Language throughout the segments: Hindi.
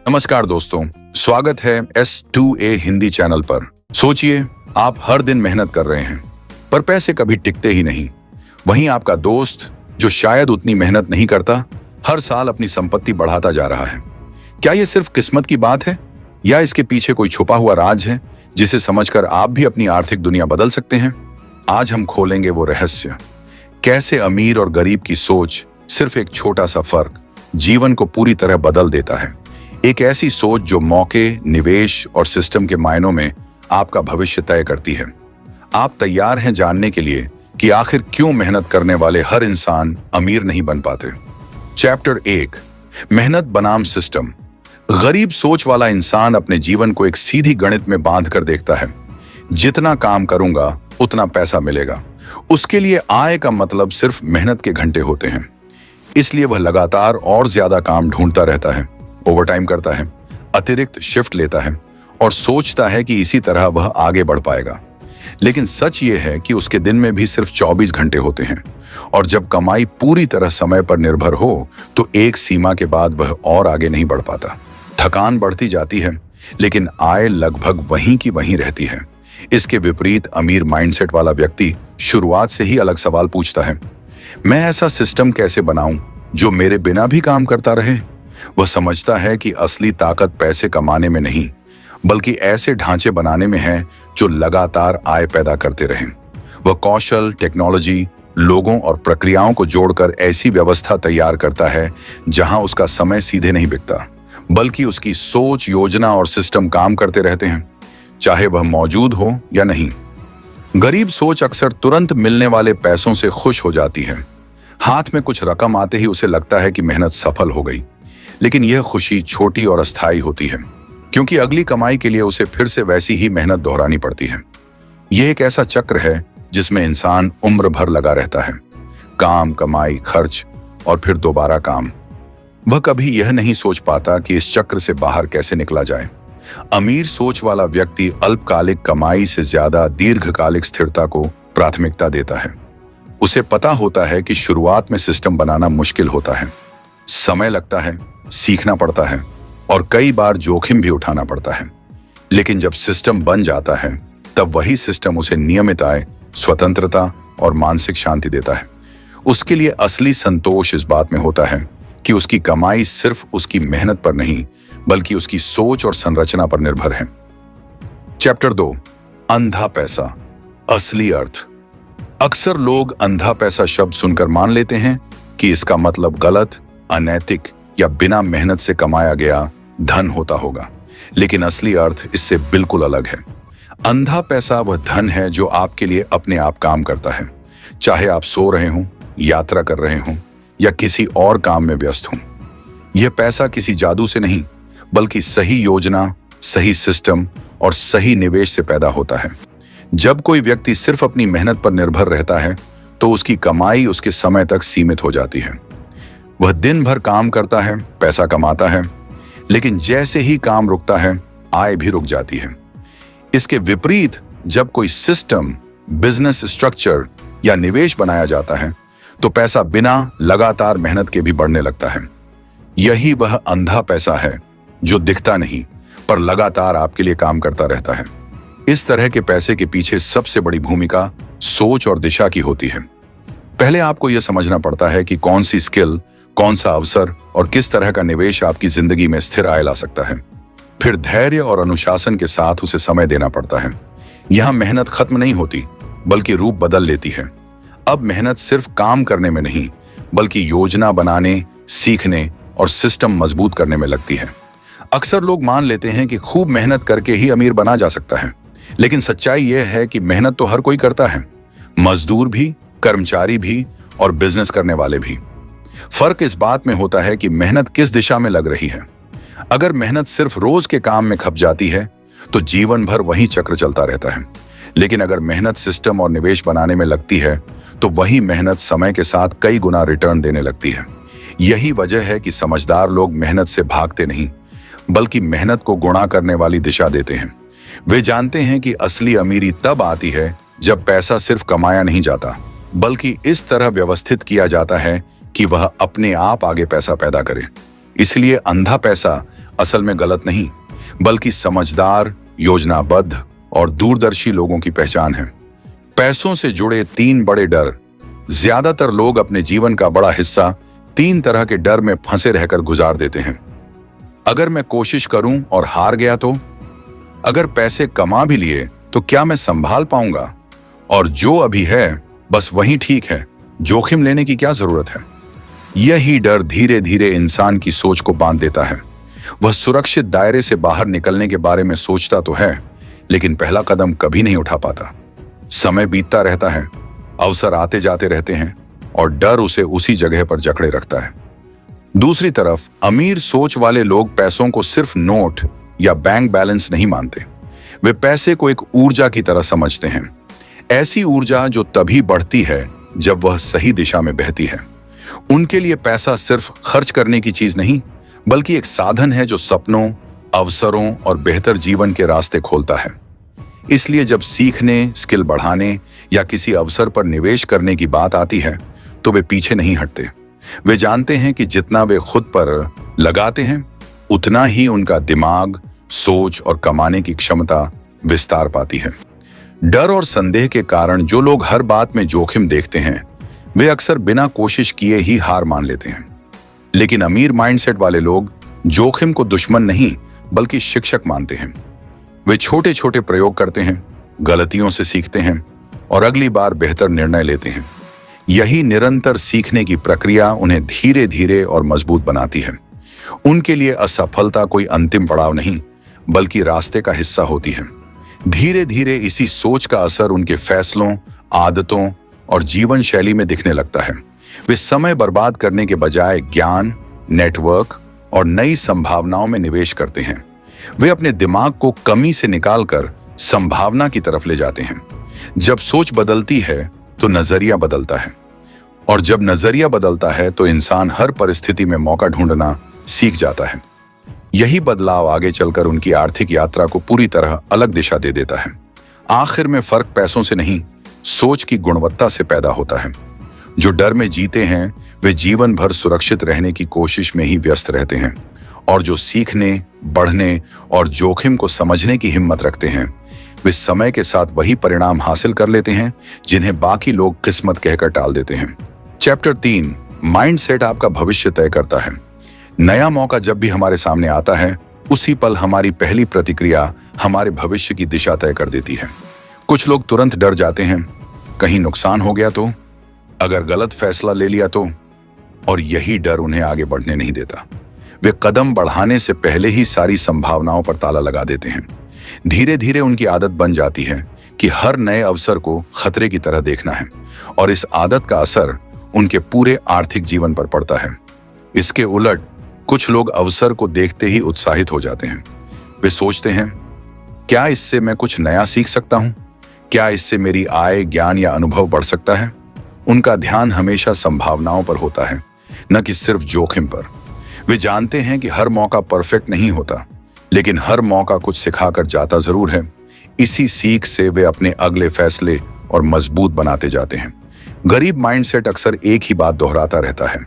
नमस्कार दोस्तों, स्वागत है S2A हिंदी चैनल पर। सोचिए, आप हर दिन मेहनत कर रहे हैं पर पैसे कभी टिकते ही नहीं। वहीं आपका दोस्त जो शायद उतनी मेहनत नहीं करता, हर साल अपनी संपत्ति बढ़ाता जा रहा है। क्या ये सिर्फ किस्मत की बात है या इसके पीछे कोई छुपा हुआ राज है जिसे समझकर आप भी अपनी आर्थिक दुनिया बदल सकते हैं? आज हम खोलेंगे वो रहस्य, कैसे अमीर और गरीब की सोच, सिर्फ एक छोटा सा फर्क जीवन को पूरी तरह बदल देता है। एक ऐसी सोच जो मौके, निवेश और सिस्टम के मायनों में आपका भविष्य तय करती है। आप तैयार हैं जानने के लिए कि आखिर क्यों मेहनत करने वाले हर इंसान अमीर नहीं बन पाते? चैप्टर 1, मेहनत बनाम सिस्टम। गरीब सोच वाला इंसान अपने जीवन को एक सीधी गणित में बांध कर देखता है। जितना काम करूंगा उतना पैसा मिलेगा। उसके लिए आय का मतलब सिर्फ मेहनत के घंटे होते हैं। इसलिए वह लगातार और ज्यादा काम ढूंढता रहता है, ओवरटाइम करता है, अतिरिक्त शिफ्ट लेता है और सोचता है कि इसी तरह वह आगे बढ़ पाएगा। लेकिन सच ये है कि उसके दिन में भी सिर्फ 24 घंटे होते हैं और जब कमाई पूरी तरह समय पर निर्भर हो तो एक सीमा के बाद वह और आगे नहीं बढ़ पाता। थकान बढ़ती जाती है लेकिन आय लगभग वहीं की वहीं रहती है। इसके विपरीत अमीर माइंडसेट वाला व्यक्ति शुरुआत से ही अलग सवाल पूछता है, मैं ऐसा सिस्टम कैसे बनाऊं जो मेरे बिना भी काम करता रहे? वह समझता है कि असली ताकत पैसे कमाने में नहीं बल्कि ऐसे ढांचे बनाने में है जो लगातार आय पैदा करते रहें। वह कौशल, टेक्नोलॉजी, लोगों और प्रक्रियाओं को जोड़कर ऐसी व्यवस्था तैयार करता है जहां उसका समय सीधे नहीं बिकता बल्कि उसकी सोच, योजना और सिस्टम काम करते रहते हैं, चाहे वह मौजूद हो या नहीं। गरीब सोच अक्सर तुरंत मिलने वाले पैसों से खुश हो जाती है। हाथ में कुछ रकम आते ही उसे लगता है कि मेहनत सफल हो गई। लेकिन यह खुशी छोटी और अस्थायी होती है क्योंकि अगली कमाई के लिए उसे फिर से वैसी ही मेहनत दोहरानी पड़ती है। यह एक ऐसा चक्र है जिसमें इंसान उम्र भर लगा रहता है, काम, कमाई, खर्च और फिर दोबारा काम। वह कभी यह नहीं सोच पाता कि इस चक्र से बाहर कैसे निकला जाए। अमीर सोच वाला व्यक्ति अल्पकालिक कमाई से ज्यादा दीर्घकालिक स्थिरता को प्राथमिकता देता है। उसे पता होता है कि शुरुआत में सिस्टम बनाना मुश्किल होता है, समय लगता है, सीखना पड़ता है और कई बार जोखिम भी उठाना पड़ता है। लेकिन जब सिस्टम बन जाता है तब वही सिस्टम उसे नियमित आय, स्वतंत्रता और मानसिक शांति देता है। उसके लिए असली संतोष इस बात में होता है कि उसकी कमाई सिर्फ उसकी मेहनत पर नहीं बल्कि उसकी सोच और संरचना पर निर्भर है। चैप्टर 2, अंधा पैसा, असली अर्थ। अक्सर लोग अंधा पैसा शब्द सुनकर मान लेते हैं कि इसका मतलब गलत, अनैतिक या बिना मेहनत से कमाया गया धन होता होगा। लेकिन असली अर्थ इससे बिल्कुल अलग है। अंधा पैसा वह धन है जो आपके लिए अपने आप काम करता है, चाहे आप सो रहे हों, यात्रा कर रहे हों या किसी और काम में व्यस्त हों। यह पैसा किसी जादू से नहीं बल्कि सही योजना, सही सिस्टम और सही निवेश से पैदा होता है। जब कोई व्यक्ति सिर्फ अपनी मेहनत पर निर्भर रहता है तो उसकी कमाई उसके समय तक सीमित हो जाती है। वह दिन भर काम करता है, पैसा कमाता है, लेकिन जैसे ही काम रुकता है, आय भी रुक जाती है। इसके विपरीत जब कोई सिस्टम, बिजनेस स्ट्रक्चर या निवेश बनाया जाता है तो पैसा बिना लगातार मेहनत के भी बढ़ने लगता है। यही वह अंधा पैसा है जो दिखता नहीं पर लगातार आपके लिए काम करता रहता है। इस तरह के पैसे के पीछे सबसे बड़ी भूमिका सोच और दिशा की होती है। पहले आपको यह समझना पड़ता है कि कौन सी स्किल, कौन सा अवसर और किस तरह का निवेश आपकी जिंदगी में स्थिर आय ला सकता है। फिर धैर्य और अनुशासन के साथ उसे समय देना पड़ता है। यहां मेहनत खत्म नहीं होती बल्कि रूप बदल लेती है। अब मेहनत सिर्फ काम करने में नहीं बल्कि योजना बनाने, सीखने और सिस्टम मजबूत करने में लगती है। अक्सर लोग मान लेते हैं कि खूब मेहनत करके ही अमीर बना जा सकता है, लेकिन सच्चाई यह है कि मेहनत तो हर कोई करता है, मजदूर भी, कर्मचारी भी और बिजनेस करने वाले भी। फर्क इस बात में होता है कि मेहनत किस दिशा में लग रही है। अगर मेहनत सिर्फ रोज के काम में खप जाती है तो जीवन भर वही चक्र चलता रहता है। लेकिन अगर मेहनत सिस्टम और निवेश बनाने में लगती है तो वही मेहनत समय के साथ कई गुना रिटर्न देने लगती है। यही वजह है कि समझदार लोग मेहनत से भागते नहीं बल्कि मेहनत को गुणा करने वाली दिशा देते हैं। वे जानते हैं कि असली अमीरी तब आती है जब पैसा सिर्फ कमाया नहीं जाता बल्कि इस तरह व्यवस्थित किया जाता है कि वह अपने आप आगे पैसा पैदा करे। इसलिए अंधा पैसा असल में गलत नहीं, बल्कि समझदार, योजनाबद्ध और दूरदर्शी लोगों की पहचान है। पैसों से जुड़े 3 बड़े डर। ज्यादातर लोग अपने जीवन का बड़ा हिस्सा 3 तरह के डर में फंसे रहकर गुजार देते हैं। अगर मैं कोशिश करूं और हार गया तो? अगर पैसे कमा भी लिए तो क्या मैं संभाल पाऊंगा? और जो अभी है बस वही ठीक है, जोखिम लेने की क्या जरूरत है? यही डर धीरे धीरे इंसान की सोच को बांध देता है। वह सुरक्षित दायरे से बाहर निकलने के बारे में सोचता तो है, लेकिन पहला कदम कभी नहीं उठा पाता। समय बीतता रहता है, अवसर आते जाते रहते हैं और डर उसे उसी जगह पर जकड़े रखता है। दूसरी तरफ अमीर सोच वाले लोग पैसों को सिर्फ नोट या बैंक बैलेंस नहीं मानते। वे पैसे को एक ऊर्जा की तरह समझते हैं, ऐसी ऊर्जा जो तभी बढ़ती है जब वह सही दिशा में बहती है। उनके लिए पैसा सिर्फ खर्च करने की चीज नहीं, बल्कि एक साधन है जो सपनों, अवसरों और बेहतर जीवन के रास्ते खोलता है। इसलिए जब सीखने, स्किल बढ़ाने या किसी अवसर पर निवेश करने की बात आती है तो वे पीछे नहीं हटते। वे जानते हैं कि जितना वे खुद पर लगाते हैं उतना ही उनका दिमाग, सोच और कमाने की क्षमता विस्तार पाती है। डर और संदेह के कारण जो लोग हर बात में जोखिम देखते हैं वे अक्सर बिना कोशिश किए ही हार मान लेते हैं। लेकिन अमीर माइंडसेट वाले लोग जोखिम को दुश्मन नहीं बल्कि शिक्षक मानते हैं। वे छोटे छोटे प्रयोग करते हैं, गलतियों से सीखते हैं और अगली बार बेहतर निर्णय लेते हैं। यही निरंतर सीखने की प्रक्रिया उन्हें धीरे धीरे और मजबूत बनाती है। उनके लिए असफलता कोई अंतिम पड़ाव नहीं बल्कि रास्ते का हिस्सा होती है। धीरे धीरे इसी सोच का असर उनके फैसलों, आदतों और जीवन शैली में दिखने लगता है। वे समय बर्बाद करने के बजाय ज्ञान, नेटवर्क और नई संभावनाओं में निवेश करते हैं। वे अपने दिमाग को कमी से निकालकर संभावना की तरफ ले जाते हैं। जब सोच बदलती है तो नजरिया बदलता है, और जब नजरिया बदलता है तो इंसान हर परिस्थिति में मौका ढूंढना सीख जाता है। यही बदलाव आगे चलकर उनकी आर्थिक यात्रा को पूरी तरह अलग दिशा दे देता है। आखिर में फर्क पैसों से नहीं, सोच की गुणवत्ता से पैदा होता है। जो डर में जीते हैं वे जीवन भर सुरक्षित रहने की कोशिश में ही व्यस्त रहते हैं, और जो सीखने, बढ़ने और जोखिम को समझने की हिम्मत रखते हैं वे समय के साथ वही परिणाम हासिल कर लेते हैं जिन्हें बाकी लोग किस्मत कहकर टाल देते हैं। चैप्टर 3, माइंडसेट आपका भविष्य तय करता है। नया मौका जब भी हमारे सामने आता है उसी पल हमारी पहली प्रतिक्रिया हमारे भविष्य की दिशा तय कर देती है। कुछ लोग तुरंत डर जाते हैं, कहीं नुकसान हो गया तो, अगर गलत फैसला ले लिया तो, और यही डर उन्हें आगे बढ़ने नहीं देता। वे कदम बढ़ाने से पहले ही सारी संभावनाओं पर ताला लगा देते हैं। धीरे धीरे उनकी आदत बन जाती है कि हर नए अवसर को खतरे की तरह देखना है, और इस आदत का असर उनके पूरे आर्थिक जीवन पर पड़ता है। इसके उलट कुछ लोग अवसर को देखते ही उत्साहित हो जाते हैं। वे सोचते हैं, क्या इससे मैं कुछ नया सीख सकता हूं? क्या इससे मेरी आय, ज्ञान या अनुभव बढ़ सकता है? उनका ध्यान हमेशा संभावनाओं पर होता है, न कि सिर्फ जोखिम पर। वे जानते हैं कि हर मौका परफेक्ट नहीं होता, लेकिन हर मौका कुछ सिखाकर जाता जरूर है। इसी सीख से वे अपने अगले फैसले और मजबूत बनाते जाते हैं। गरीब माइंडसेट अक्सर एक ही बात दोहराता रहता है,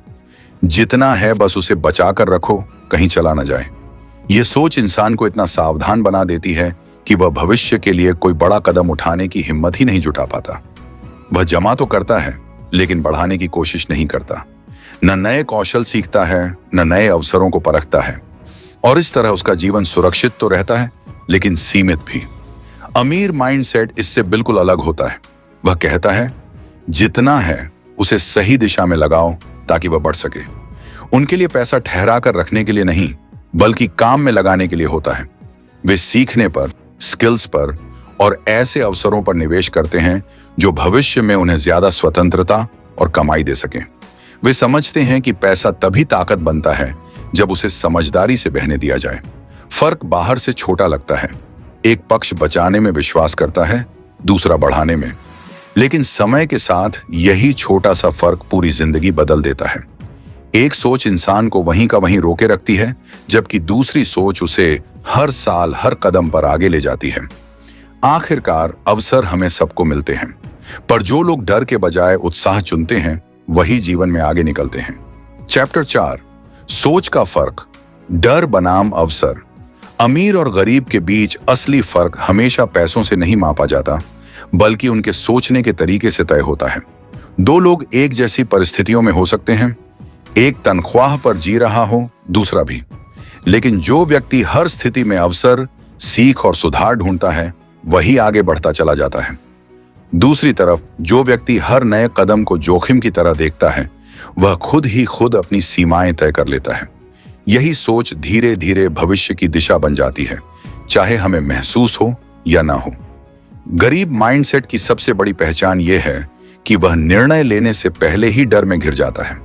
जितना है बस उसे बचा कर रखो, कहीं चला न जाए। यह सोच इंसान को इतना सावधान बना देती है कि वह भविष्य के लिए कोई बड़ा कदम उठाने की हिम्मत ही नहीं जुटा पाता। वह जमा तो करता है लेकिन बढ़ाने की कोशिश नहीं करता। न नए कौशल सीखता है, न नए अवसरों को परखता है, और इस तरह उसका जीवन सुरक्षित तो रहता है लेकिन सीमित भी। अमीर माइंडसेट इससे बिल्कुल अलग होता है। वह कहता है, जितना है उसे सही दिशा में लगाओ ताकि वह बढ़ सके। उनके लिए पैसा ठहरा कर रखने के लिए नहीं बल्कि काम में लगाने के लिए होता है। वे सीखने पर, स्किल्स पर और ऐसे अवसरों पर निवेश करते हैं जो भविष्य में उन्हें ज्यादा स्वतंत्रता और कमाई दे सकें। वे समझते हैं कि पैसा तभी ताकत बनता है जब उसे समझदारी से बहने दिया जाए। फर्क बाहर से छोटा लगता है, एक पक्ष बचाने में विश्वास करता है, दूसरा बढ़ाने में, लेकिन समय के साथ यही छोटा सा फर्क पूरी जिंदगी बदल देता है। एक सोच इंसान को वहीं का वहीं रोके रखती है, जबकि दूसरी सोच उसे हर साल हर कदम पर आगे ले जाती है। आखिरकार अवसर हमें सबको मिलते हैं, पर जो लोग डर के बजाय उत्साह चुनते हैं वही जीवन में आगे निकलते हैं। चैप्टर 4, सोच का फर्क। डर बनाम अवसर। अमीर और गरीब के बीच असली फर्क हमेशा पैसों से नहीं मापा जाता, बल्कि उनके सोचने के तरीके से तय होता है। दो लोग एक जैसी परिस्थितियों में हो सकते हैं, एक तनख्वाह पर जी रहा हो, दूसरा भी, लेकिन जो व्यक्ति हर स्थिति में अवसर, सीख और सुधार ढूंढता है, वही आगे बढ़ता चला जाता है। दूसरी तरफ जो व्यक्ति हर नए कदम को जोखिम की तरह देखता है, वह खुद ही खुद अपनी सीमाएं तय कर लेता है। यही सोच धीरे धीरे भविष्य की दिशा बन जाती है, चाहे हमें महसूस हो या ना हो। गरीब माइंडसेट की सबसे बड़ी पहचान यह है कि वह निर्णय लेने से पहले ही डर में घिर जाता है।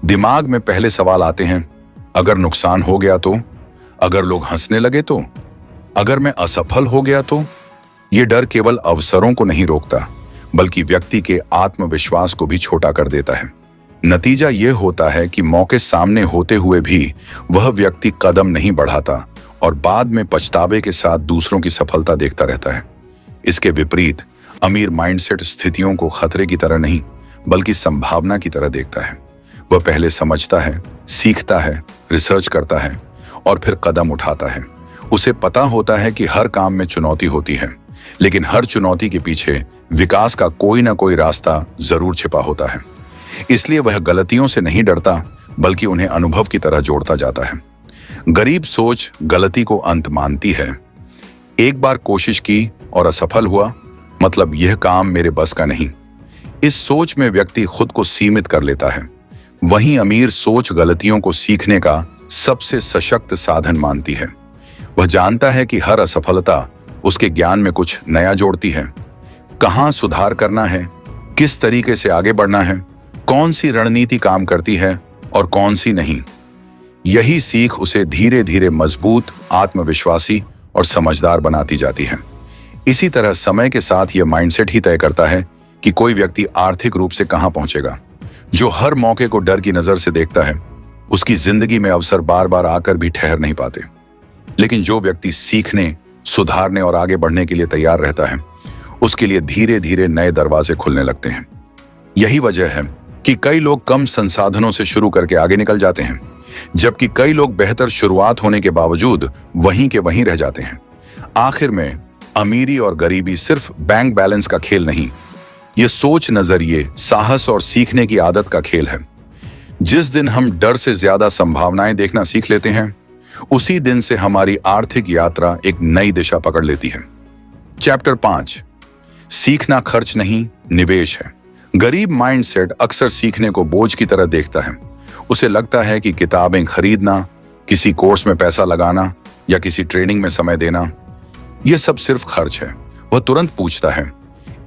दिमाग में पहले सवाल आते हैं, अगर नुकसान हो गया तो, अगर लोग हंसने लगे तो, अगर मैं असफल हो गया तो। यह डर केवल अवसरों को नहीं रोकता, बल्कि व्यक्ति के आत्मविश्वास को भी छोटा कर देता है। नतीजा यह होता है कि मौके सामने होते हुए भी वह व्यक्ति कदम नहीं बढ़ाता और बाद में पछतावे के साथ दूसरों की सफलता देखता रहता है। इसके विपरीत अमीर माइंडसेट स्थितियों को खतरे की तरह नहीं, बल्कि संभावना की तरह देखता है। वह पहले समझता है, सीखता है, रिसर्च करता है और फिर कदम उठाता है। उसे पता होता है कि हर काम में चुनौती होती है, लेकिन हर चुनौती के पीछे विकास का कोई ना कोई रास्ता जरूर छिपा होता है। इसलिए वह गलतियों से नहीं डरता, बल्कि उन्हें अनुभव की तरह जोड़ता जाता है। गरीब सोच गलती को अंत मानती है। एक बार कोशिश की और असफल हुआ, मतलब यह काम मेरे बस का नहीं। इस सोच में व्यक्ति खुद को सीमित कर लेता है। वहीं अमीर सोच गलतियों को सीखने का सबसे सशक्त साधन मानती है। वह जानता है कि हर असफलता उसके ज्ञान में कुछ नया जोड़ती है। कहाँ सुधार करना है, किस तरीके से आगे बढ़ना है, कौन सी रणनीति काम करती है और कौन सी नहीं। यही सीख उसे धीरे धीरे मजबूत, आत्मविश्वासी और समझदार बनाती जाती है। इसी तरह समय के साथ यह माइंडसेट ही तय करता है कि कोई व्यक्ति आर्थिक रूप से कहां पहुंचेगा। जो हर मौके को डर की नजर से देखता है, उसकी जिंदगी में अवसर बार बार आकर भी ठहर नहीं पाते। लेकिन जो व्यक्ति सीखने, सुधारने और आगे बढ़ने के लिए तैयार रहता है, उसके लिए धीरे धीरे नए दरवाजे खुलने लगते हैं। यही वजह है कि कई लोग कम संसाधनों से शुरू करके आगे निकल जाते हैं, जबकि कई लोग बेहतर शुरुआत होने के बावजूद वहीं के वहीं रह जाते हैं। आखिर में अमीरी और गरीबी सिर्फ बैंक बैलेंस का खेल नहीं, ये सोच, नजरिए, साहस और सीखने की आदत का खेल है। जिस दिन हम डर से ज्यादा संभावनाएं देखना सीख लेते हैं, उसी दिन से हमारी आर्थिक यात्रा एक नई दिशा पकड़ लेती है। चैप्टर 5, सीखना खर्च नहीं, निवेश है। गरीब माइंडसेट अक्सर सीखने को बोझ की तरह देखता है। उसे लगता है कि किताबें खरीदना, किसी कोर्स में पैसा लगाना या किसी ट्रेनिंग में समय देना, यह सब सिर्फ खर्च है। वह तुरंत पूछता है,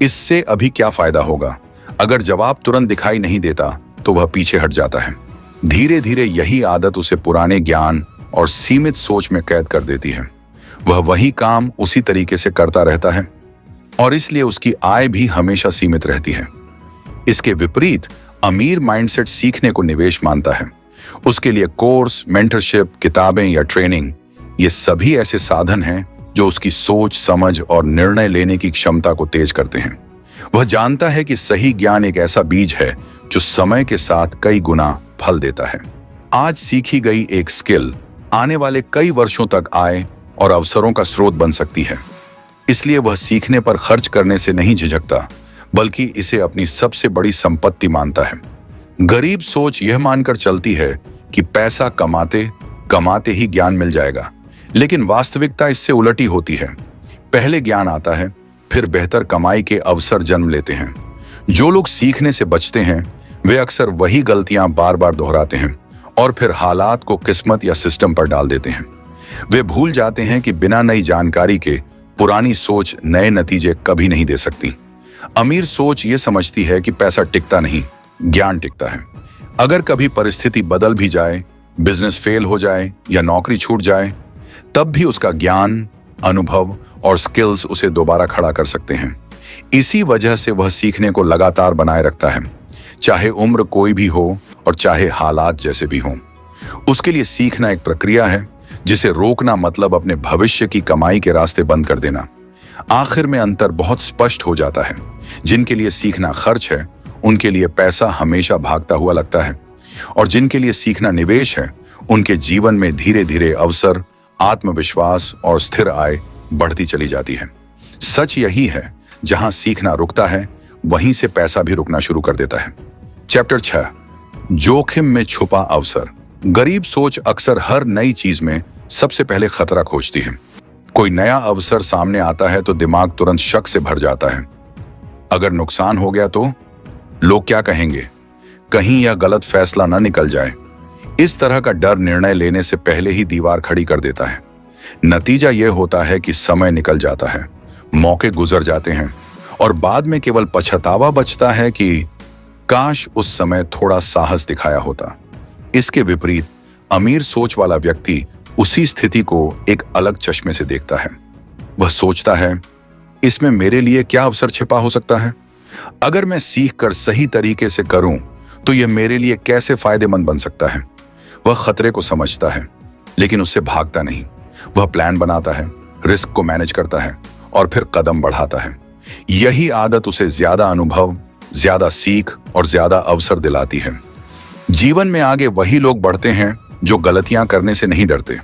इससे अभी क्या फायदा होगा? अगर जवाब तुरंत दिखाई नहीं देता तो वह पीछे हट जाता है। धीरे धीरे यही आदत उसे पुराने ज्ञान और सीमित सोच में कैद कर देती है। वह वही काम उसी तरीके से करता रहता है और इसलिए उसकी आय भी हमेशा सीमित रहती है। इसके विपरीत अमीर माइंडसेट सीखने को निवेश मानता है। उसके लिए कोर्स, मेंटरशिप, किताबें या ट्रेनिंग, ये सभी ऐसे साधन हैं जो उसकी सोच, समझ और निर्णय लेने की क्षमता को तेज करते हैं। वह जानता है कि सही ज्ञान एक ऐसा बीज है जो समय के साथ कई गुना फल देता है। आज सीखी गई एक स्किल आने वाले कई वर्षों तक आय और अवसरों का स्रोत बन सकती है। इसलिए वह सीखने पर खर्च करने से नहीं झिझकता, बल्कि इसे अपनी सबसे बड़ी संपत्ति मानता है। गरीब सोच यह मानकर चलती है कि पैसा कमाते कमाते ही ज्ञान मिल जाएगा, लेकिन वास्तविकता इससे उलटी होती है। पहले ज्ञान आता है, फिर बेहतर कमाई के अवसर जन्म लेते हैं। जो लोग सीखने से बचते हैं, वे अक्सर वही गलतियां बार बार दोहराते हैं और फिर हालात को किस्मत या सिस्टम पर डाल देते हैं। वे भूल जाते हैं कि बिना नई जानकारी के पुरानी सोच नए नतीजे कभी नहीं दे सकती। अमीर सोच ये समझती है कि पैसा टिकता नहीं, ज्ञान टिकता है। अगर कभी परिस्थिति बदल भी जाए, बिजनेस फेल हो जाए या नौकरी छूट जाए, तब भी उसका ज्ञान, अनुभव और स्किल्स उसे दोबारा खड़ा कर सकते हैं। इसी वजह से वह सीखने को लगातार बनाए रखता है, चाहे उम्र कोई भी हो और चाहे हालात जैसे भी हों। उसके लिए सीखना एक प्रक्रिया है, जिसे रोकना मतलब अपने भविष्य की कमाई के रास्ते बंद कर देना। आखिर में अंतर बहुत स्पष्ट हो जाता है। जिनके लिए सीखना खर्च है, उनके लिए पैसा हमेशा भागता हुआ लगता है, और जिनके लिए सीखना निवेश है, उनके जीवन में धीरे धीरे अवसर, आत्मविश्वास और स्थिर आय बढ़ती चली जाती है। सच यही है, जहां सीखना रुकता है वहीं से पैसा भी रुकना शुरू कर देता है। चैप्टर 6, जोखिम में छुपा अवसर। गरीब सोच अक्सर हर नई चीज में सबसे पहले खतरा खोजती है। कोई नया अवसर सामने आता है तो दिमाग तुरंत शक से भर जाता है। अगर नुकसान हो गया तो लोग क्या कहेंगे, कहीं यह गलत फैसला न निकल जाए। इस तरह का डर निर्णय लेने से पहले ही दीवार खड़ी कर देता है। नतीजा यह होता है कि समय निकल जाता है, मौके गुजर जाते हैं और बाद में केवल पछतावा बचता है कि काश उस समय थोड़ा साहस दिखाया होता। इसके विपरीत अमीर सोच वाला व्यक्ति उसी स्थिति को एक अलग चश्मे से देखता है। वह सोचता है, इसमें मेरे लिए क्या अवसर छिपा हो सकता है? अगर मैं सीखकर सही तरीके से करूं तो यह मेरे लिए कैसे फायदेमंद बन सकता है। वह खतरे को समझता है लेकिन उससे भागता नहीं। वह प्लान बनाता है, रिस्क को मैनेज करता है और फिर कदम बढ़ाता है। यही आदत उसे ज्यादा अनुभव, ज्यादा सीख और ज्यादा अवसर दिलाती है। जीवन में आगे वही लोग बढ़ते हैं जो गलतियां करने से नहीं डरते।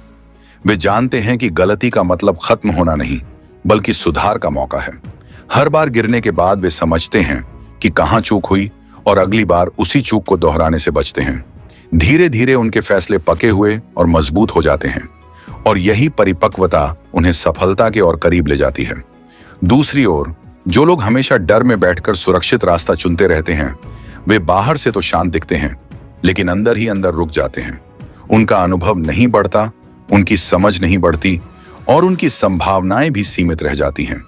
वे जानते हैं कि गलती का मतलब खत्म होना नहीं, बल्कि सुधार का मौका है। हर बार गिरने के बाद वे समझते हैं कि कहां चूक हुई और अगली बार उसी चूक को दोहराने से बचते हैं। धीरे धीरे उनके फैसले पके हुए और मजबूत हो जाते हैं और यही परिपक्वता उन्हें सफलता के और करीब ले जाती है। दूसरी ओर जो लोग हमेशा डर में बैठकर सुरक्षित रास्ता चुनते रहते हैं, वे बाहर से तो शांत दिखते हैं लेकिन अंदर ही अंदर रुक जाते हैं। उनका अनुभव नहीं बढ़ता, उनकी समझ नहीं बढ़ती और उनकी संभावनाएं भी सीमित रह जाती हैं।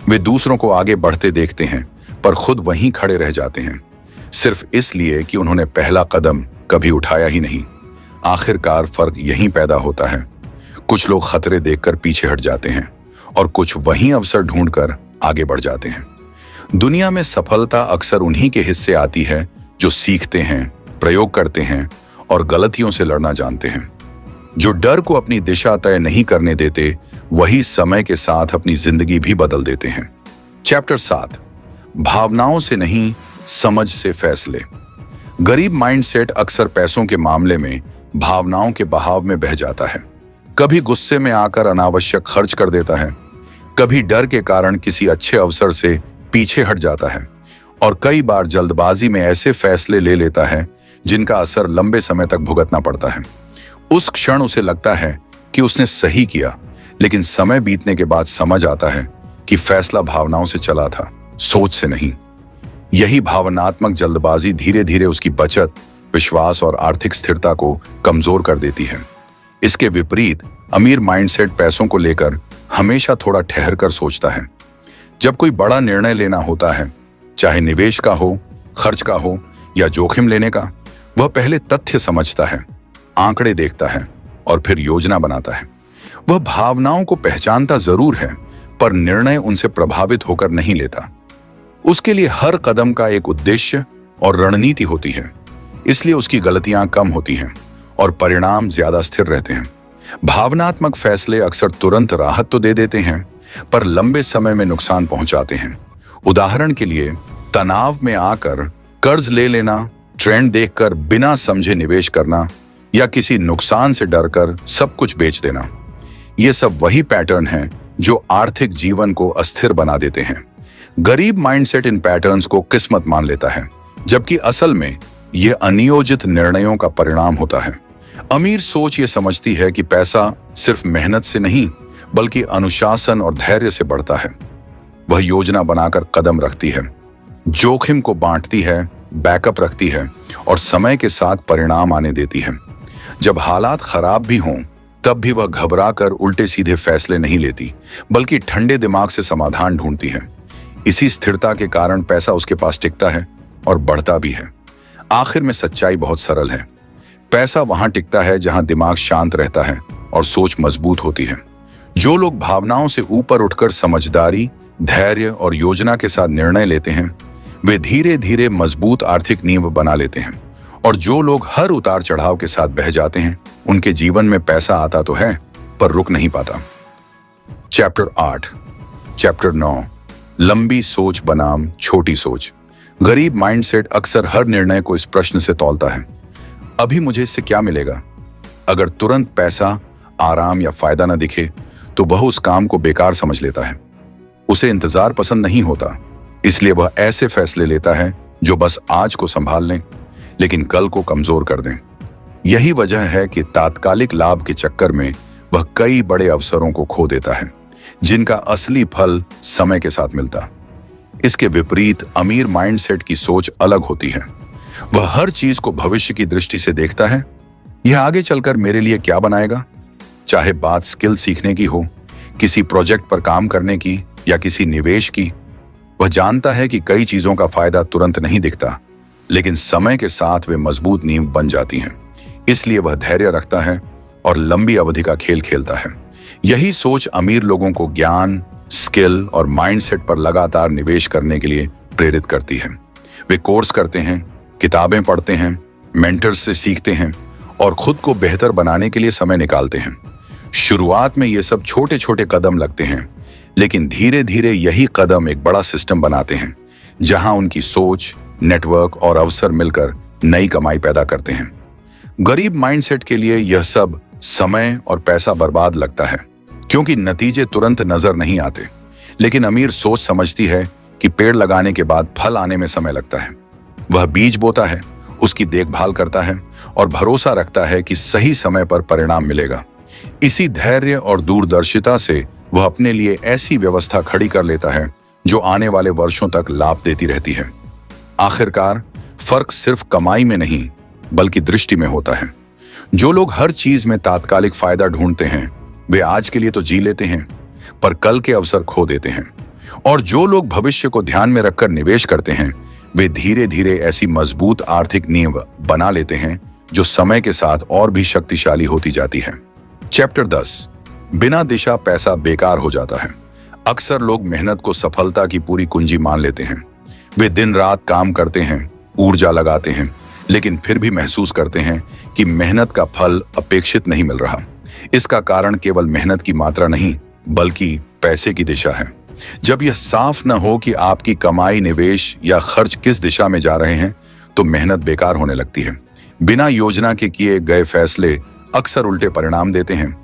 वे दूसरों को आगे बढ़ते देखते हैं पर खुद वहीं खड़े रह जाते हैं, सिर्फ इसलिए कि उन्होंने पहला कदम कभी उठाया ही नहीं। आखिरकार फर्क यहीं पैदा होता है। कुछ लोग खतरे देखकर पीछे हट जाते हैं और कुछ वहीं अवसर ढूंढकर आगे बढ़ जाते हैं। दुनिया में सफलता अक्सर उन्हीं के हिस्से आती है जो सीखते हैं, प्रयोग करते हैं और गलतियों से लड़ना जानते हैं। जो डर को अपनी दिशा तय नहीं करने देते, वही समय के साथ अपनी जिंदगी भी बदल देते हैं। चैप्टर 7, भावनाओं से नहीं, समझ से फैसले। गरीब माइंडसेट अक्सर पैसों के मामले में भावनाओं के बहाव में बह जाता है। कभी गुस्से में आकर अनावश्यक खर्च कर देता है, कभी डर के कारण किसी अच्छे अवसर से पीछे हट जाता है और कई बार जल्दबाजी में ऐसे फैसले ले लेता है जिनका असर लंबे समय तक भुगतना पड़ता है। उस क्षण उसे लगता है कि उसने सही किया, लेकिन समय बीतने के बाद समझ आता है कि फैसला भावनाओं से चला था, सोच से नहीं। यही भावनात्मक जल्दबाजी धीरे धीरे उसकी बचत, विश्वास और आर्थिक स्थिरता को कमजोर कर देती है। इसके विपरीत अमीर माइंडसेट पैसों को लेकर हमेशा थोड़ा ठहर कर सोचता है। जब कोई बड़ा निर्णय लेना होता है, चाहे निवेश का हो, खर्च का हो या जोखिम लेने का, वह पहले तथ्य समझता है, आंकड़े देखता है और फिर योजना बनाता है। वह भावनाओं को पहचानता जरूर है पर निर्णय उनसे प्रभावित होकर नहीं लेता। उसके लिए हर कदम का एक उद्देश्य और रणनीति होती है, इसलिए उसकी गलतियां कम होती हैं और परिणाम ज्यादा स्थिर रहते हैं। भावनात्मक फैसले अक्सर तुरंत राहत तो दे देते हैं पर लंबे समय में नुकसान पहुंचाते हैं। उदाहरण के लिए, तनाव में आकर कर्ज ले लेना, ट्रेंड देखकर बिना समझे निवेश करना या किसी नुकसान से डरकर सब कुछ बेच देना। ये सब वही पैटर्न हैं जो आर्थिक जीवन को अस्थिर बना देते हैं। गरीब माइंडसेट इन पैटर्न्स को किस्मत मान लेता है, जबकि असल में यह अनियोजित निर्णयों का परिणाम होता है। अमीर सोच ये समझती है कि पैसा सिर्फ मेहनत से नहीं, बल्कि अनुशासन और धैर्य से बढ़ता है। वह योजना बनाकर कदम रखती है, जोखिम को बांटती है, बैकअप रखती है और समय के साथ परिणाम आने देती है। जब हालात खराब भी हों, तब भी वह घबराकर उल्टे सीधे फैसले नहीं लेती, बल्कि ठंडे दिमाग से समाधान ढूंढती है। इसी स्थिरता के कारण पैसा उसके पास टिकता है और बढ़ता भी है। आखिर में सच्चाई बहुत सरल है। पैसा वहां टिकता है जहां दिमाग शांत रहता है और सोच मजबूत होती है। जो लोग भावनाओं से ऊपर उठकर समझदारी, धैर्य और योजना के साथ निर्णय लेते हैं, वे धीरे धीरे मजबूत आर्थिक नींव बना लेते हैं। और जो लोग हर उतार चढ़ाव के साथ बह जाते हैं, उनके जीवन में पैसा आता तो है पर रुक नहीं पाता। चैप्टर 8, चैप्टर 9, लंबी सोच बनाम छोटी सोच। गरीब माइंडसेट अक्सर हर निर्णय को इस प्रश्न से तौलता है, अभी मुझे इससे क्या मिलेगा? अगर तुरंत पैसा, आराम या फायदा न दिखे तो वह उस काम को बेकार समझ लेता है। उसे इंतजार पसंद नहीं होता, इसलिए वह ऐसे फैसले लेता है जो बस आज को संभाल लें लेकिन कल को कमजोर कर दें। यही वजह है कि तात्कालिक लाभ के चक्कर में वह कई बड़े अवसरों को खो देता है जिनका असली फल समय के साथ मिलता। इसके विपरीत अमीर माइंडसेट की सोच अलग होती है। वह हर चीज को भविष्य की दृष्टि से देखता है। यह आगे चलकर मेरे लिए क्या बनाएगा, चाहे बात स्किल सीखने की हो, किसी प्रोजेक्ट पर काम करने की या किसी निवेश की। वह जानता है कि कई चीजों का फायदा तुरंत नहीं दिखता, लेकिन समय के साथ वे मजबूत नींव बन जाती हैं। इसलिए वह धैर्य रखता है और लंबी अवधि का खेल खेलता है। यही सोच अमीर लोगों को ज्ञान, स्किल और माइंडसेट पर लगातार निवेश करने के लिए प्रेरित करती है। वे कोर्स करते हैं, किताबें पढ़ते हैं, मेंटर्स से सीखते हैं और खुद को बेहतर बनाने के लिए समय निकालते हैं। शुरुआत में ये सब छोटे छोटे कदम लगते हैं, लेकिन धीरे धीरे यही कदम एक बड़ा सिस्टम बनाते हैं जहां उनकी सोच, नेटवर्क और अवसर मिलकर नई कमाई पैदा करते हैं। गरीब माइंडसेट के लिए यह सब समय और पैसा बर्बाद लगता है क्योंकि नतीजे तुरंत नजर नहीं आते, लेकिन अमीर सोच समझती है कि पेड़ लगाने के बाद फल आने में समय लगता है। वह बीज बोता है, उसकी देखभाल करता है और भरोसा रखता है कि सही समय पर परिणाम मिलेगा। इसी धैर्य और दूरदर्शिता से वह अपने लिए ऐसी व्यवस्था खड़ी कर लेता है जो आने वाले वर्षों तक लाभ देती रहती है। आखिरकार फर्क सिर्फ कमाई में नहीं बल्कि दृष्टि में होता है। जो लोग हर चीज में तात्कालिक फायदा ढूंढते हैं वे आज के लिए तो जी लेते हैं पर कल के अवसर खो देते हैं, और जो लोग भविष्य को ध्यान में रखकर निवेश करते हैं वे धीरे धीरे ऐसी मजबूत आर्थिक नींव बना लेते हैं जो समय के साथ और भी शक्तिशाली होती जाती है। चैप्टर 10, बिना दिशा पैसा बेकार हो जाता है। अक्सर लोग मेहनत को सफलता की पूरी कुंजी मान लेते हैं। वे दिन रात काम करते हैं, ऊर्जा लगाते हैं, लेकिन फिर भी महसूस करते हैं कि मेहनत का फल अपेक्षित नहीं मिल रहा। इसका कारण केवल मेहनत की मात्रा नहीं बल्कि पैसे की दिशा है। जब यह साफ न हो कि आपकी कमाई, निवेश या खर्च किस दिशा में जा रहे हैं तो मेहनत बेकार होने लगती है। बिना योजना के किए गए फैसले अक्सर उल्टे परिणाम देते हैं।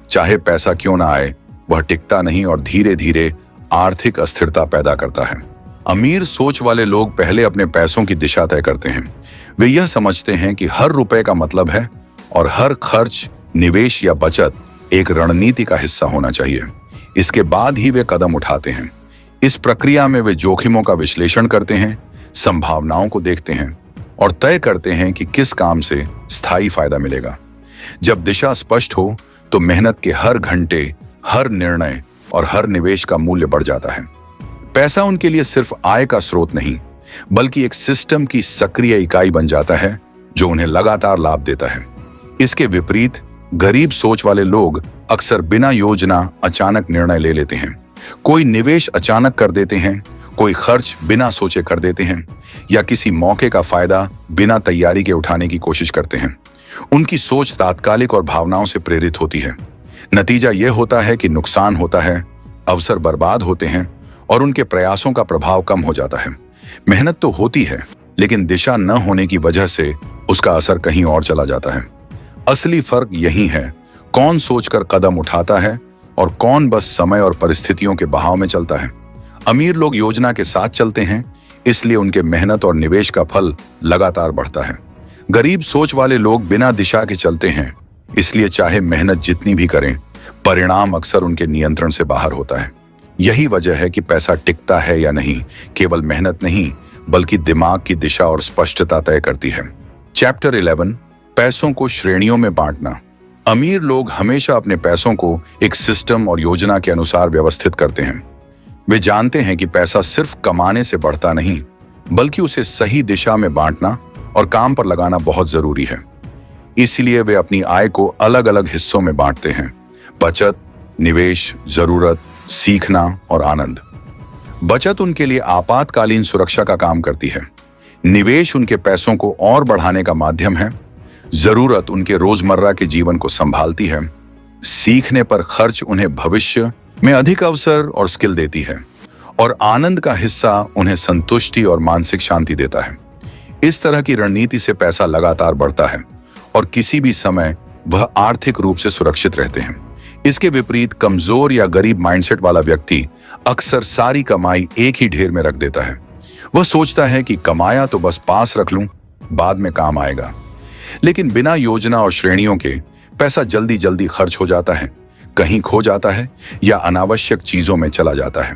चाहे पैसा क्यों ना आए, वह टिकता नहीं और धीरे धीरे आर्थिक अस्थिरता पैदा करता है। अमीर सोच वाले लोग पहले अपने पैसों की दिशा तय करते हैं। वे यह समझते हैं कि हर रुपए का मतलब है और हर खर्च, निवेश या बचत एक रणनीति का हिस्सा होना चाहिए। इसके बाद ही वे कदम उठाते हैं। इस प्रक्रिया में वे जोखिमों का विश्लेषण करते हैं, संभावनाओं को देखते हैं और तय करते हैं कि किस काम से स्थायी फायदा मिलेगा। जब दिशा स्पष्ट हो तो मेहनत के हर घंटे, हर निर्णय और हर निवेश का मूल्य बढ़ जाता है। पैसा उनके लिए सिर्फ आय का स्रोत नहीं बल्कि एक सिस्टम की सक्रिय इकाई बन जाता है जो उन्हें लगातार लाभ देता है। इसके विपरीत गरीब सोच वाले लोग अक्सर बिना योजना अचानक निर्णय ले लेते हैं। कोई निवेश अचानक कर देते हैं, कोई खर्च बिना सोचे कर देते हैं या किसी मौके का फायदा बिना तैयारी के उठाने की कोशिश करते हैं। उनकी सोच तात्कालिक और भावनाओं से प्रेरित होती है। नतीजा यह होता है कि नुकसान होता है, अवसर बर्बाद होते हैं और उनके प्रयासों का प्रभाव कम हो जाता है। मेहनत तो होती है लेकिन दिशा न होने की वजह से उसका असर कहीं और चला जाता है। असली फर्क यही है, कौन सोचकर कदम उठाता है और कौन बस समय और परिस्थितियों के बहाव में चलता है। अमीर लोग योजना के साथ चलते हैं, इसलिए उनके मेहनत और निवेश का फल लगातार बढ़ता है। गरीब सोच वाले लोग बिना दिशा के चलते हैं, इसलिए चाहे मेहनत जितनी भी करें, परिणाम अक्सर उनके नियंत्रण से बाहर होता है। यही वजह है कि पैसा टिकता है या नहीं केवल मेहनत नहीं बल्कि दिमाग की दिशा और स्पष्टता तय करती है। चैप्टर 11, पैसों को श्रेणियों में बांटना। अमीर लोग हमेशा अपने पैसों को एक सिस्टम और योजना के अनुसार व्यवस्थित करते हैं। वे जानते हैं कि पैसा सिर्फ कमाने से बढ़ता नहीं बल्कि उसे सही दिशा में बांटना और काम पर लगाना बहुत जरूरी है। इसलिए वे अपनी आय को अलग अलग हिस्सों में बांटते हैं: बचत, निवेश, जरूरत, सीखना और आनंद। बचत उनके लिए आपातकालीन सुरक्षा का काम करती है। निवेश उनके पैसों को और बढ़ाने का माध्यम है। जरूरत उनके रोजमर्रा के जीवन को संभालती है। सीखने पर खर्च उन्हें भविष्य में अधिक अवसर और स्किल देती है और आनंद का हिस्सा उन्हें संतुष्टि और मानसिक शांति देता है। इस तरह की रणनीति से पैसा लगातार बढ़ता है और किसी भी समय वह आर्थिक रूप से सुरक्षित रहते हैं। इसके विपरीत कमजोर या गरीब माइंडसेट वाला व्यक्ति अक्सर सारी कमाई एक ही ढेर में रख देता है। वह सोचता है कि कमाया तो बस पास रख लूं, बाद में काम आएगा। लेकिन बिना योजना और श्रेणियों के पैसा जल्दी जल्दी खर्च हो जाता है, कहीं खो जाता है या अनावश्यक चीजों में चला जाता है।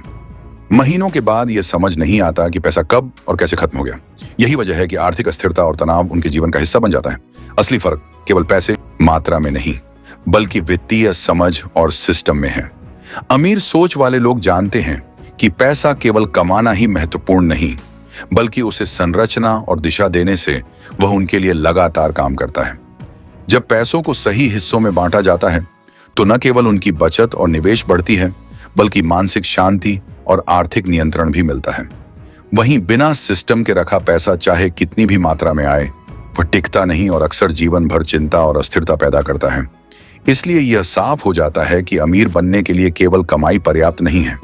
महीनों के बाद यह समझ नहीं आता कि पैसा कब और कैसे खत्म हो गया। यही वजह है कि आर्थिक अस्थिरता और तनाव उनके जीवन का हिस्सा बन जाता है। असली फर्क केवल पैसे मात्रा में नहीं, बल्कि वित्तीय समझ और सिस्टम में है। अमीर सोच वाले लोग जानते हैं कि पैसा केवल कमाना ही महत्वपूर्ण नहीं, बल्कि उसे संरचना और दिशा देने से वह उनके लिए लगातार काम करता है। जब पैसों को सही हिस्सों में बांटा जाता है तो न केवल उनकी बचत और निवेश बढ़ती है, बल्कि मानसिक शांति और आर्थिक नियंत्रण भी मिलता है। वहीं बिना सिस्टम के रखा पैसा चाहे कितनी भी मात्रा में आए, वह टिकता नहीं और अक्सर जीवन भर चिंता और अस्थिरता पैदा करता है। इसलिए यह साफ हो जाता है कि अमीर बनने के लिए केवल कमाई पर्याप्त नहीं है।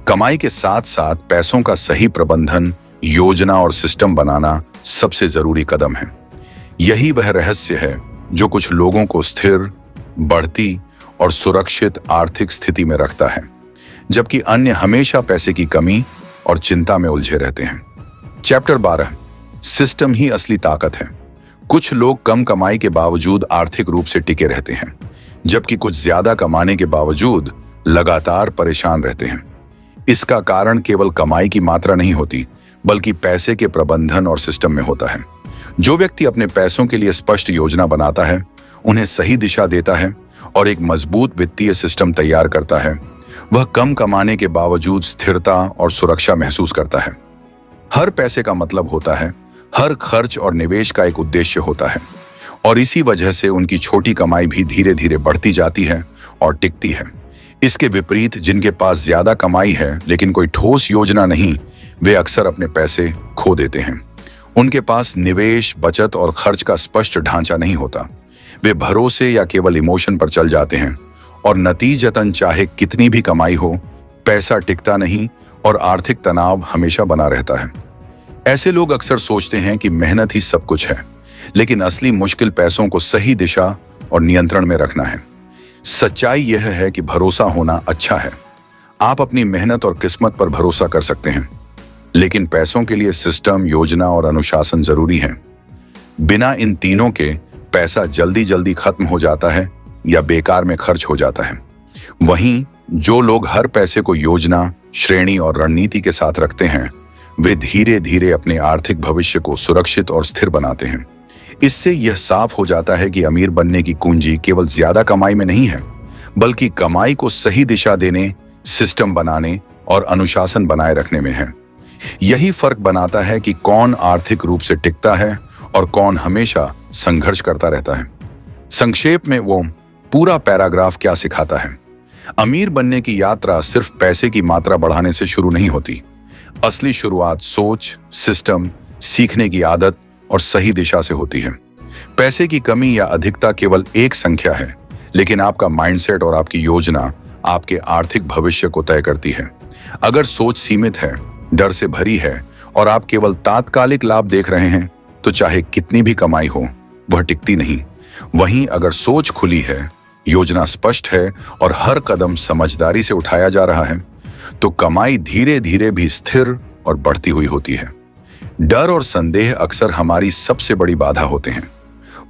कमाई के साथ साथ पैसों का सही प्रबंधन, योजना और सिस्टम बनाना सबसे जरूरी कदम है। यही वह रहस्य है जो कुछ लोगों को स्थिर, बढ़ती और सुरक्षित आर्थिक स्थिति में रखता है, जबकि अन्य हमेशा पैसे की कमी और चिंता में उलझे रहते हैं। चैप्टर 12, सिस्टम ही असली ताकत है। कुछ लोग कम कमाई के बावजूद आर्थिक रूप से टिके रहते हैं, जबकि कुछ ज्यादा कमाने के बावजूद लगातार परेशान रहते हैं। इसका कारण केवल कमाई की मात्रा नहीं होती, बल्कि पैसे के प्रबंधन और सिस्टम में होता है। जो व्यक्ति अपने पैसों के लिए स्पष्ट योजना बनाता है, उन्हें सही दिशा देता है और एक मजबूत वित्तीय सिस्टम तैयार करता है, वह कम कमाने के बावजूद स्थिरता और सुरक्षा महसूस करता है। हर पैसे का मतलब होता है, हर खर्च और निवेश का एक उद्देश्य होता है, और इसी वजह से उनकी छोटी कमाई भी धीरे धीरे बढ़ती जाती है और टिकती है। इसके विपरीत जिनके पास ज्यादा कमाई है लेकिन कोई ठोस योजना नहीं, वे अक्सर अपने पैसे खो देते हैं। उनके पास निवेश, बचत और खर्च का स्पष्ट ढांचा नहीं होता। वे भरोसे या केवल इमोशन पर चल जाते हैं और नतीजतन चाहे कितनी भी कमाई हो, पैसा टिकता नहीं और आर्थिक तनाव हमेशा बना रहता है। ऐसे लोग अक्सर सोचते हैं कि मेहनत ही सब कुछ है, लेकिन असली मुश्किल पैसों को सही दिशा और नियंत्रण में रखना है। सच्चाई यह है कि भरोसा होना अच्छा है, आप अपनी मेहनत और किस्मत पर भरोसा कर सकते हैं, लेकिन पैसों के लिए सिस्टम, योजना और अनुशासन जरूरी है। बिना इन तीनों के पैसा जल्दी जल्दी खत्म हो जाता है या बेकार में खर्च हो जाता है। वहीं जो लोग हर पैसे को योजना, श्रेणी और रणनीति के साथ रखते हैं, वे धीरे धीरे अपने आर्थिक भविष्य को सुरक्षित और स्थिर बनाते हैं। इससे यह साफ हो जाता है कि अमीर बनने की कुंजी केवल ज्यादा कमाई में नहीं है, बल्कि कमाई को सही दिशा देने, सिस्टम बनाने और अनुशासन बनाए रखने में है। यही फर्क बनाता है कि कौन आर्थिक रूप से टिकता है और कौन हमेशा संघर्ष करता रहता है। संक्षेप में वो पूरा पैराग्राफ क्या सिखाता है? अमीर बनने की यात्रा सिर्फ पैसे की मात्रा बढ़ाने से शुरू नहीं होती। असली शुरुआत सोच, सिस्टम, सीखने की आदत और सही दिशा से होती है। पैसे की कमी या अधिकता केवल एक संख्या है, लेकिन आपका माइंडसेट और आपकी योजना आपके आर्थिक भविष्य को तय करती है। अगर सोच सीमित है, डर से भरी है और आप केवल तात्कालिक लाभ देख रहे हैं, तो चाहे कितनी भी कमाई हो, वह टिकती नहीं। वहीं अगर सोच खुली है, योजना स्पष्ट है और हर कदम समझदारी से उठाया जा रहा है, तो कमाई धीरे धीरे भी स्थिर और बढ़ती हुई होती है। डर और संदेह अक्सर हमारी सबसे बड़ी बाधा होते हैं।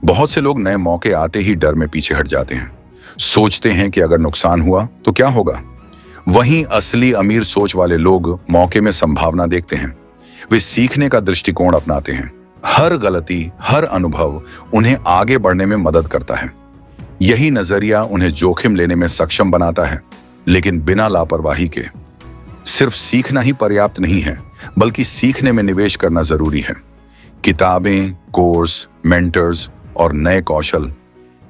बहुत से लोग नए मौके आते ही डर में पीछे हट जाते हैं, सोचते हैं कि अगर नुकसान हुआ तो क्या होगा। वहीं असली अमीर सोच वाले लोग मौके में संभावना देखते हैं। वे सीखने का दृष्टिकोण अपनाते हैं। हर गलती, हर अनुभव उन्हें आगे बढ़ने में मदद करता है। यही नजरिया उन्हें जोखिम लेने में सक्षम बनाता है, लेकिन बिना लापरवाही के। सिर्फ सीखना ही पर्याप्त नहीं है, बल्कि सीखने में निवेश करना जरूरी है। किताबें, कोर्स, मेंटर्स और नए कौशल,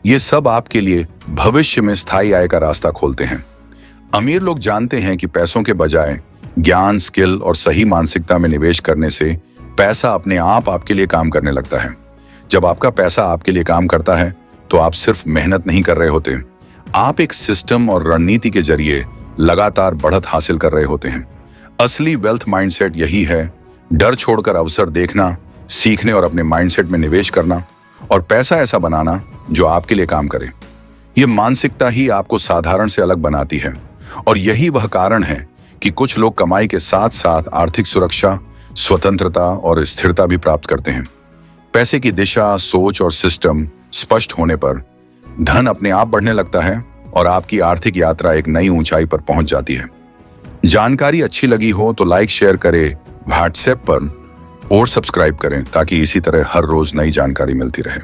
ये सब आपके लिए भविष्य में स्थायी आय का रास्ता खोलते हैं। अमीर लोग जानते हैं कि पैसों के बजाय ज्ञान, स्किल और सही मानसिकता में निवेश करने से पैसा अपने आप आपके लिए काम करने लगता है। जब आपका पैसा आपके लिए काम करता है, तो आप सिर्फ मेहनत नहीं कर रहे होते, आप एक सिस्टम और रणनीति के जरिए लगातार बढ़त हासिल कर रहे होते हैं। असली वेल्थ माइंडसेट यही है, डर छोड़कर अवसर देखना, सीखने और अपने माइंडसेट में निवेश करना, और पैसा ऐसा बनाना जो आपके लिए काम करे। ये मानसिकता ही आपको साधारण से अलग बनाती है और यही वह कारण है कि कुछ लोग कमाई के साथ साथ आर्थिक सुरक्षा, स्वतंत्रता और स्थिरता भी प्राप्त करते हैं। पैसे की दिशा, सोच और सिस्टम स्पष्ट होने पर धन अपने आप बढ़ने लगता है और आपकी आर्थिक यात्रा एक नई ऊंचाई पर पहुंच जाती है। जानकारी अच्छी लगी हो तो लाइक शेयर करें व्हाट्सएप पर और सब्सक्राइब करें ताकि इसी तरह हर रोज नई जानकारी मिलती रहे।